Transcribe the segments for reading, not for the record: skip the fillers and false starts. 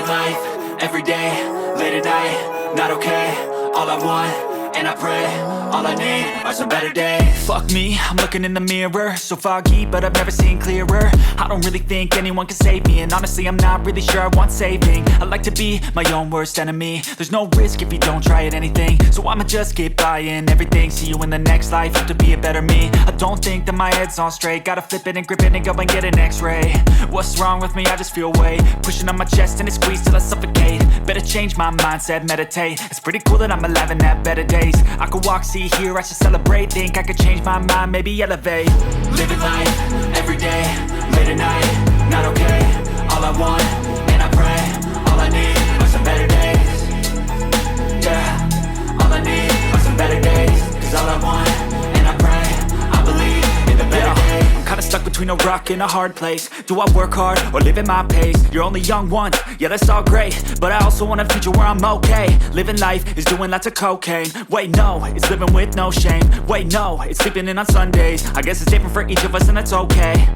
Living life, everyday, late at night, not okay. All I want, and I pray, all I need are some better days. Fuck me, I'm looking in the mirror, so foggy, but I've never seen clearer. I don't really think anyone can save me, and honestly I'm not really sure I want saving. I like to be my own worst enemy. There's no risk if you don't try at anything, so I'ma just keep buying everything. See you in the next life, have to be a better me. I don't think that my head's on straight, gotta flip it and grip it and go and get an x-ray. What's wrong with me? I just feel weight pushing on my chest and it squeezes till I suffocate. Better change my mindset, meditate. It's pretty cool that I'm alive and have better days. I could walk, see, hear, I should celebrate. Think I could change my mind, maybe elevate. Living life, everyday, late at night, not okay. All I want, and I pray, all I need are some better days. Yeah, all I need are some better days. Cause all I want, and I pray, I believe in the better days. I'm kinda stuck between a rock and a hard place. Do I work hard or live at my pace? You're only young once, yeah that's all great, but I also want a future where I'm okay. Living life is doing lots of cocaine. Wait no, it's living with no shame. Wait no, it's sleeping in on Sundays. I guess it's different for each of us and that's okay.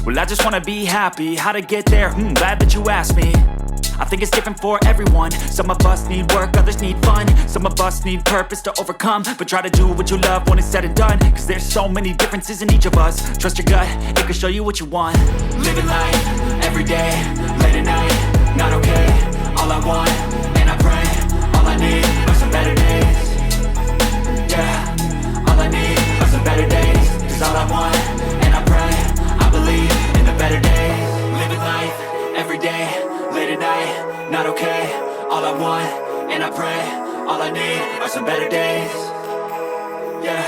Well I just wanna be happy, how to get there? Glad that you asked me. I think it's different for everyone. Some of us need work, others need fun. Some of us need purpose to overcome. But try to do what you love when it's said and done. Cause there's so many differences in each of us. Trust your gut, it can show you what you want. Living life, everyday, late at night, not okay. All I want, and I pray, all I need are some better days. Yeah, all I need are some better days. Cause all I want, and I pray, I believe in the better days. Living life, everyday, late at night, not okay. All I want, and I pray, all I need are some better days. Yeah.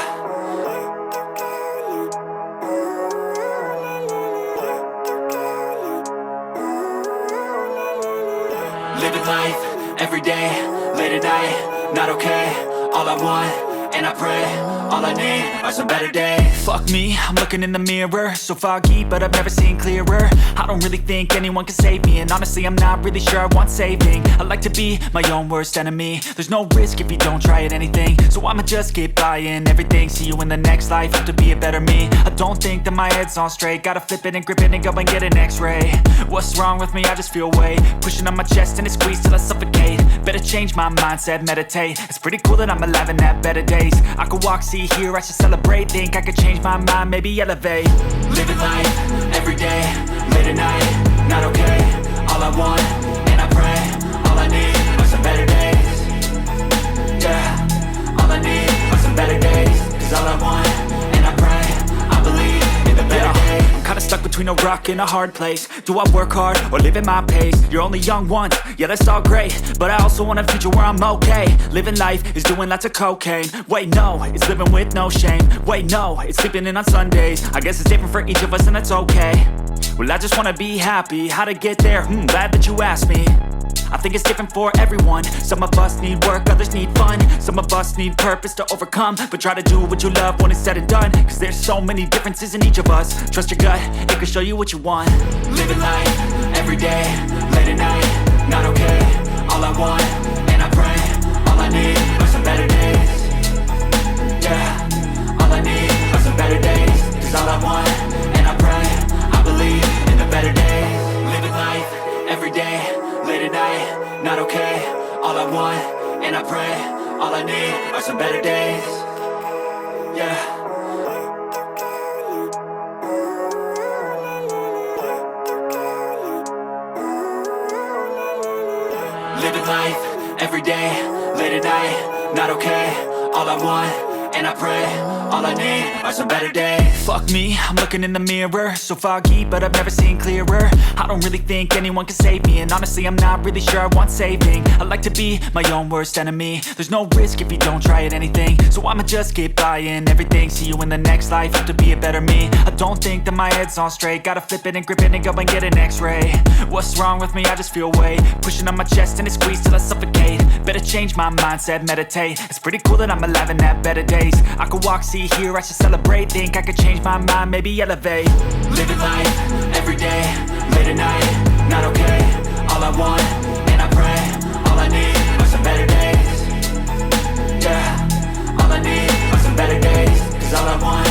Living life, everyday, late at night, not okay. All I want, and I pray, all I need are some better days. Fuck me, I'm looking in the mirror, so foggy, but I've never seen clearer. I don't really think anyone can save me, and honestly I'm not really sure I want saving. I like to be my own worst enemy. There's no risk if you don't try at anything, so I'ma just keep buying everything. See you in the next life, have to be a better me. I don't think that my head's on straight, gotta flip it and grip it and go and get an x-ray. What's wrong with me? I just feel weight pushing on my chest and it squeezes till I suffocate. Better change my mindset, meditate. It's pretty cool that I'm alive and have better days. I could walk, see, hear, I should celebrate. Think I could change my mind, maybe elevate. Living life, everyday, late at night, not okay. All I want, and I pray, all I need are some better days. Yeah, all I need are some better days. Cause all I want, and I pray, I believe in the better days. I'm kinda stuck between a rock and a hard place. Do I work hard or live at my pace? You're only young once, yeah that's all great, but I also want a future where I'm okay. Living life is doing lots of cocaine. Wait no, it's living with no shame. Wait no, it's sleeping in on Sundays. I guess it's different for each of us and that's okay. Well I just wanna be happy, how to get there? Glad that you asked me. I think it's different for everyone. Some of us need work, others need fun. Some of us need purpose to overcome. But try to do what you love when it's said and done. Cause there's so many differences in each of us. Trust your gut, it can show you what you want. Living life, everyday, late at night, not okay. All I want, and I pray, all I need are some better days. Yeah, all I need are some better days. Cause all I want, and I pray, I believe in the better days. Living life, everyday, late at night, not okay. All I want, and I pray, all I need are some better days. Yeah. Living life, everyday, late at night, not okay. All I want, and I pray, all I need are some better days. Fuck me, I'm looking in the mirror, so foggy, but I've never seen clearer. I don't really think anyone can save me, and honestly I'm not really sure I want saving. I like to be my own worst enemy. There's no risk if you don't try at anything, so I'ma just keep buying everything. See you in the next life, have to be a better me. I don't think that my head's on straight, gotta flip it and grip it and go and get an x-ray. What's wrong with me? I just feel weight pushing on my chest and it squeezes till I suffocate. Better change my mindset, meditate. It's pretty cool that I'm alive and have better days. I could walk, see, hear, I should celebrate. Think I could change my mind, maybe elevate. Living life, everyday, late at night, not okay. All I want, and I pray, all I need are some better days. Yeah, all I need are some better days. Cause all I want,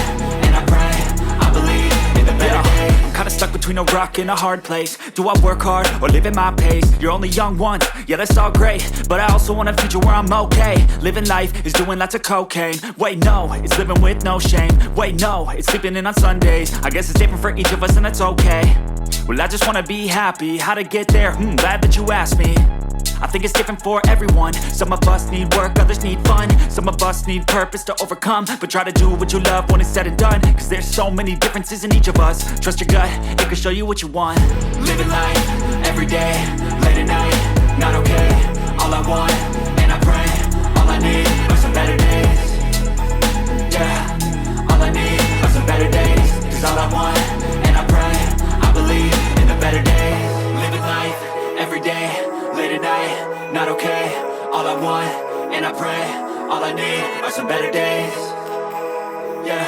and I pray, I believe in the better days. Kinda stuck with between a rock and a hard place. Do I work hard or live at my pace? You're only young once, yeah that's all great, but I also want a future where I'm okay. Living life is doing lots of cocaine. Wait no, it's living with no shame. Wait no, it's sleeping in on Sundays. I guess it's different for each of us and that's okay. Well I just wanna be happy, how to get there? Glad that you asked me. I think it's different for everyone. Some of us need work, others need fun. Some of us need purpose to overcome. But try to do what you love when it's said and done, cause there's so many differences in each of us. Trust your gut, it can show you what you want. Living life, everyday, late at night, not okay. All I want, and I pray, all I need are some better days. Yeah, all I need are some better days. Cause all I want, and I pray, I believe in the better days. Living life, everyday, late at night, not okay. All I want, and I pray, all I need are some better days. Yeah.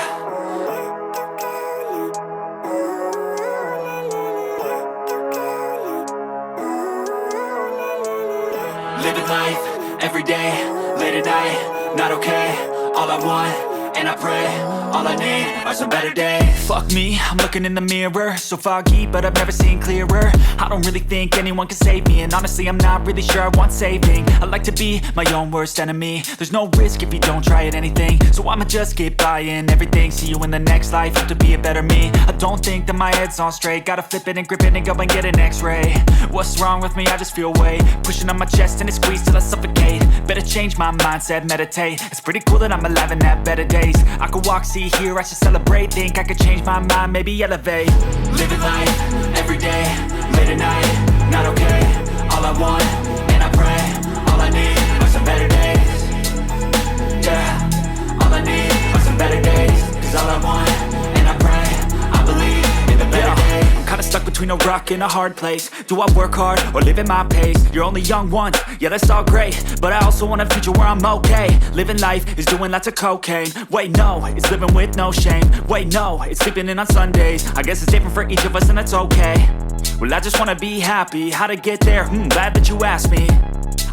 Living life, everyday, late at night, not okay. All I want, and I pray, all I need are some better days. Fuck me, I'm looking in the mirror, so foggy, but I've never seen clearer. I don't really think anyone can save me, and honestly I'm not really sure I want saving. I like to be my own worst enemy. There's no risk if you don't try at anything, so I'ma just get buying everything. See you in the next life, hope to be a better me. I don't think that my head's on straight, gotta flip it and grip it and go and get an x-ray. What's wrong with me? I just feel weight pushing on my chest and it squeezes till I suffocate. Better change my mindset, meditate. It's pretty cool that I'm alive and have better days. I could walk, see, hear, I should celebrate. Think I could change my mind, maybe elevate. Living life, everyday, late at night, not okay. All I want, and I pray, all I need are some better days. Yeah, all I need are some better days. Cause all I want, and I pray, I believe in the better days. I'm kinda stuck between a rock and a hard place. Do I work hard or live at my pace? You're only young once, yeah that's all great, but I also want a future where I'm okay. Living life is doing lots of cocaine. Wait no, it's living with no shame. Wait no, it's sleeping in on Sundays. I guess it's different for each of us and that's okay. Well I just wanna be happy, how to get there? Glad that you asked me.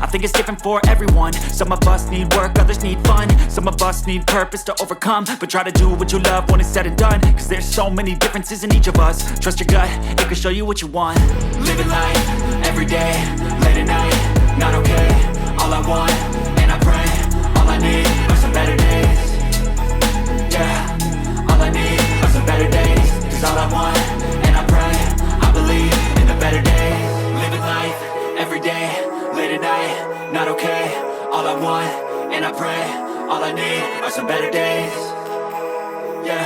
I think it's different for everyone. Some of us need work, others need fun. Some of us need purpose to overcome. But try to do what you love when it's said and done, cause there's so many differences in each of us. Trust your gut, it can show you what you want. Living life, everyday, late at night, not okay. All I want, and I pray, all I need are some better days. Yeah, all I need are some better days. Cause all I want, and I pray, I believe in the better days. Living life, everyday, late at night, not okay. All I want, and I pray, all I need are some better days. Yeah.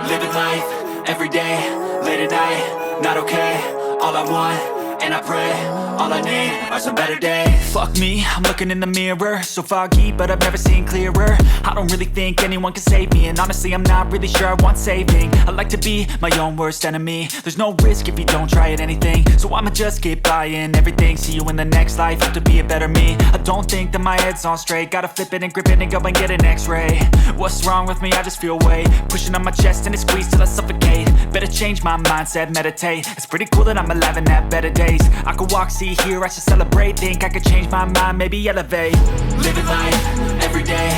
Living life, everyday, late at night, not okay. All I want, and I pray, all I need are some better days. Fuck me, I'm looking in the mirror, so foggy, but I've never seen clearer. I don't really think anyone can save me, and honestly I'm not really sure I want saving. I like to be my own worst enemy. There's no risk if you don't try at anything, so I'ma just get buying everything. See you in the next life, hope to be a better me. I don't think that my head's on straight, gotta flip it and grip it and go and get an x-ray. What's wrong with me? I just feel weight pushing on my chest and it squeezes till I suffocate. Better change my mindset, meditate. It's pretty cool that I'm alive and have better days. I could walk, see, hear, I should celebrate. Think I could change my mind, maybe elevate. Living life, everyday,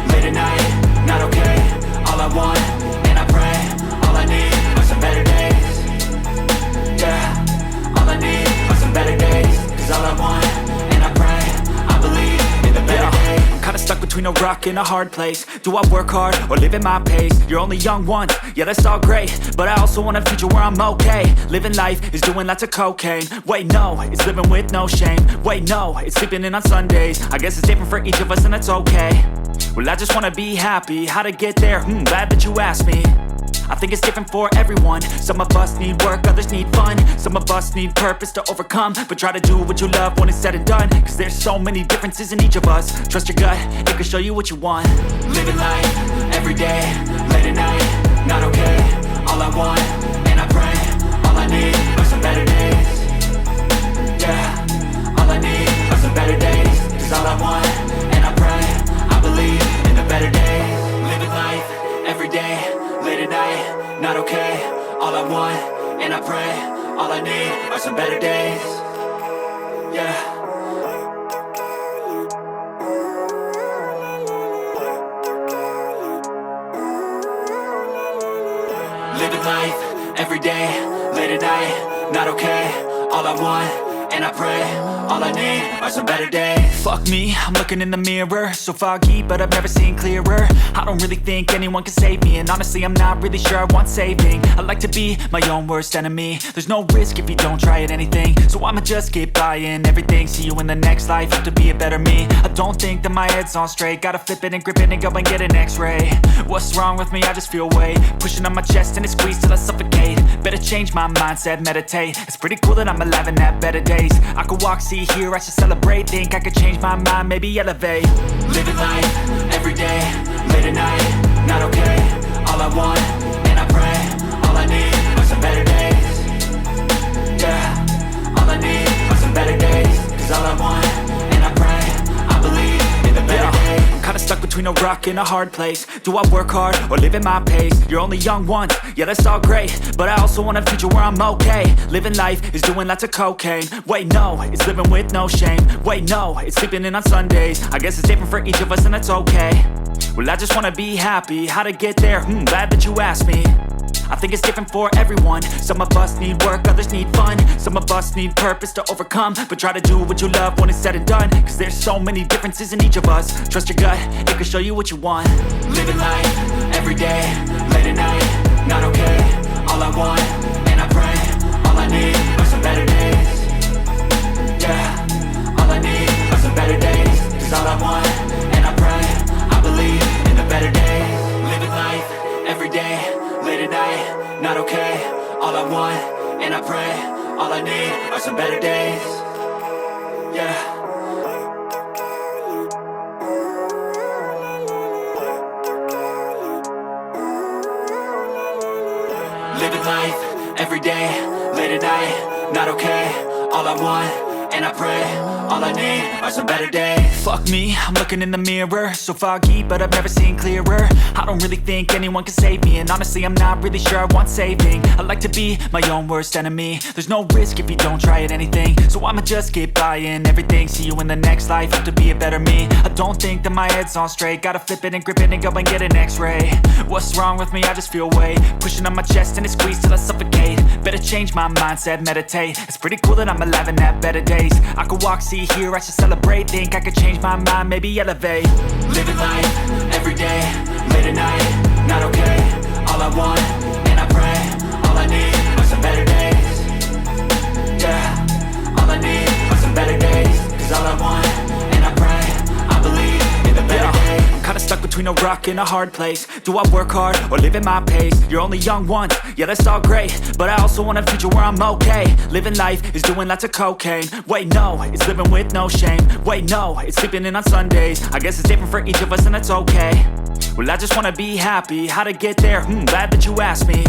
late at night, not okay. All I want, and I pray, all I need are some better days. Yeah, all I need are some better days. Cause all I want, and I pray, I believe in the better days. I'm kinda stuck between a rock and a hard place. Do I work hard or live at my pace? You're only young once, yeah that's all great, but I also want a future where I'm okay. Living life is doing lots of cocaine. Wait no, it's living with no shame. Wait no, it's sleeping in on Sundays. I guess it's different for each of us and that's okay. Well I just wanna be happy, how to get there? Glad that you asked me. I think it's different for everyone. Some of us need work, others need fun. Some of us need purpose to overcome. But try to do what you love when it's said and done, cause there's so many differences in each of us. Trust your gut, it can show you what you want. Living life, everyday, late at night, not okay. All I want, and I pray, all I need are some better days. Yeah, all I need are some better days. Cause all I want, and I pray, I believe in the better days. Living life, everyday, late at night, not okay. All I want, and I pray, all I need are some better days. Yeah. day, late at night, not okay. All I want, and I pray, all I need are some better days. Fuck me, I'm looking in the mirror, so foggy, but I've never seen clearer. I don't really think anyone can save me, and honestly I'm not really sure I want saving. I like to be my own worst enemy. There's no risk if you don't try at anything, so I'ma just keep buying everything. See you in the next life, have to be a better me. I don't think that my head's on straight, gotta flip it and grip it and go and get an x-ray. What's wrong with me? I just feel weight pushing on my chest and it squeezes till I suffocate. Better change my mindset, meditate. It's pretty cool that I'm alive and have better days. I could walk, see, hear, I should celebrate. Think I could change my mind, maybe elevate. Living life, every day, late at night, not okay. All I want, and I pray, all I need are some better days. Yeah, all I need are some better days. Cause all I want, and I pray, I believe in the better days. I'm kinda stuck between a rock and a hard place. Do I work hard or live at my pace? You're only young once, yeah that's all great, but I also want a future where I'm okay. Living life is doing lots of cocaine. Wait no, it's living with no shame. Wait no, it's sleeping in on Sundays. I guess it's different for each of us and that's okay. Well I just wanna be happy, how to get there? Glad that you asked me. I think it's different for everyone. Some of us need work, others need fun. Some of us need purpose to overcome. But try to do what you love when it's said and done. Cause there's so many differences in each of us. Trust your gut, it can show you what you want. Living life, every day, late at night, not okay. All I want, and I pray, all I need are some better days. Yeah, all I need are some better days. Cause all I want, and I pray, I believe in the better days. Living life, every day, late at night, not okay. All I want, and I pray, all I need are some better days. Yeah. Living life, every day, late at night, not okay. All I want, and I pray, all I need are some better days. Fuck me, I'm looking in the mirror, so foggy, but I've never seen clearer. I don't really think anyone can save me, and honestly I'm not really sure I want saving. I like to be my own worst enemy. There's no risk if you don't try at anything, so I'ma just keep buying everything. See you in the next life, have to be a better me. I don't think that my head's on straight, gotta flip it and grip it and go and get an x-ray. What's wrong with me? I just feel weight pushing on my chest and it squeezes till I suffocate. Better change my mindset, meditate. It's pretty cool that I'm alive and have better days. I could walk, see, hear, I should celebrate. Think I could change my mind, maybe elevate. Living life, every day, late at night, not okay. All I want, and I pray, all I need are some better days. Yeah, all I need are some better days. Cause all I want, and I pray, I believe in the better days. I'm kinda stuck between a rock and a hard place. Do I work hard or live at my pace? You're only young once, yeah that's all great, but I also want a future where I'm okay. Living life is doing lots of cocaine. Wait no, it's living with no shame. Wait no, it's sleeping in on Sundays. I guess it's different for each of us and that's okay. Well I just wanna be happy, how to get there? Glad that you asked me.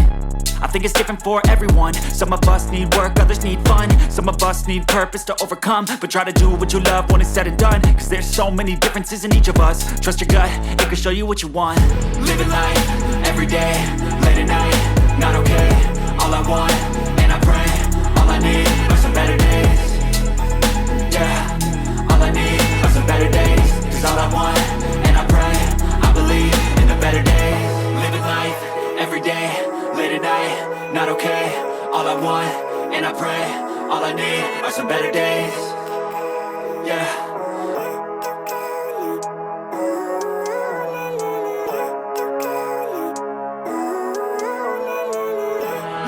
I think it's different for everyone. Some of us need work, others need fun. Some of us need purpose to overcome. But try to do what you love when it's said and done. Cause there's so many differences in each of us. Trust your gut, it can show you what you want. Living life, every day, late at night, not okay. All I want, and I pray, all I need are some better days. Yeah, all I need are some better days. Cause all I want, and I pray, I believe in the better days. Living life, every day, late at night, not okay. All I want, and I pray, all I need are some better days. Yeah.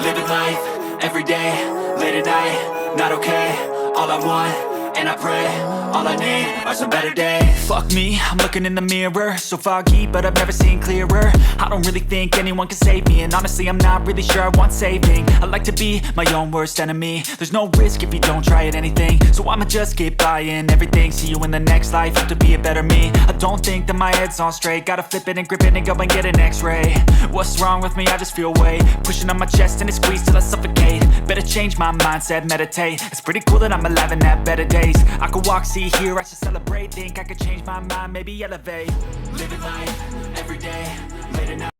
Living life, every day, late at night, not okay. All I want, and I pray, all I need are some better days. Fuck me, I'm looking in the mirror, so foggy, but I've never seen clearer. I don't really think anyone can save me, and honestly I'm not really sure I want saving. I like to be my own worst enemy. There's no risk if you don't try at anything, so I'ma just keep buying everything. See you in the next life, have to be a better me. I don't think that my head's on straight, gotta flip it and grip it and go and get an x-ray. What's wrong with me? I just feel weight pushing on my chest and it squeezes till I suffocate. Better change my mindset, meditate. It's pretty cool that I'm alive and have better days. I could walk, see, hear, I should celebrate. Think I could change my mind, maybe elevate. Living life, every day, late at night.